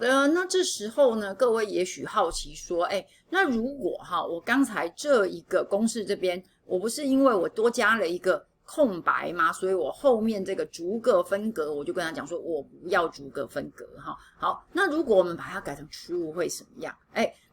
那这时候呢，各位也许好奇说，那如果我刚才这一个公式这边，我不是因为我多加了一个空白吗？所以我后面这个逐个分隔，我就跟他讲说，我不要逐个分隔哈。好，那如果我们把它改成 true 会什么样？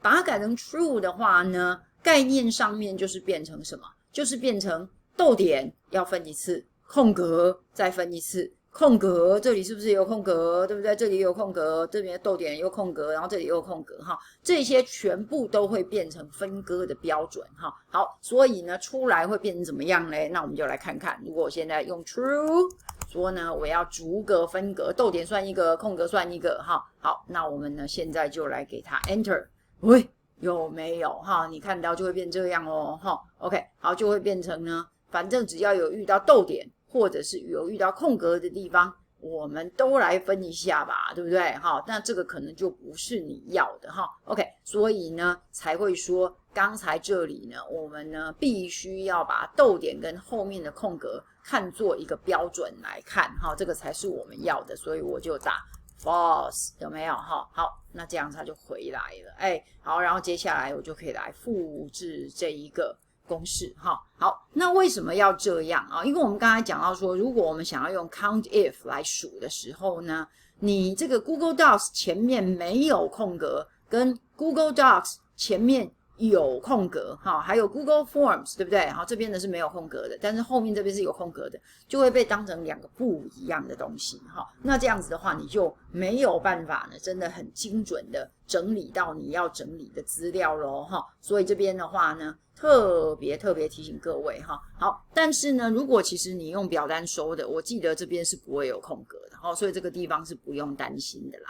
把它改成 true 的话呢，概念上面就是变成什么？就是变成逗点要分一次，空格再分一次。空格，这里是不是也有空格，对不对？这里也有空格，这边逗点也有空格，然后这里也有空格哈，这些全部都会变成分割的标准哈。好，所以呢，出来会变成怎么样嘞？那我们就来看看，如果我现在用 true 说呢，我要逐个分隔，逗点算一个，空格算一个哈。好，那我们呢现在就来给它 enter， 喂，有没有哈？你看到就会变这样哦哈。OK， 好，就会变成呢，反正只要有遇到逗点。或者是有遇到空格的地方，我们都来分一下吧，对不对？好，那这个可能就不是你要的哈。OK， 所以呢才会说刚才这里呢，我们呢必须要把逗点跟后面的空格看作一个标准来看哈，这个才是我们要的，所以我就打 false， 有没有哈？好，那这样它就回来了，好，然后接下来我就可以来复制这一个公式哈。好，那为什么要这样啊？因为我们刚才讲到说，如果我们想要用 count if 来数的时候呢，你这个 Google Docs 前面没有空格，跟 Google Docs 前面有空格哈，还有 Google Forms 对不对？好，这边呢是没有空格的，但是后面这边是有空格的，就会被当成两个不一样的东西哈。那这样子的话，你就没有办法呢，真的很精准的整理到你要整理的资料咯哈。所以这边的话呢，特别提醒各位哈。好，但是呢，如果其实你用表单收的，我记得这边是不会有空格的哈，所以这个地方是不用担心的啦。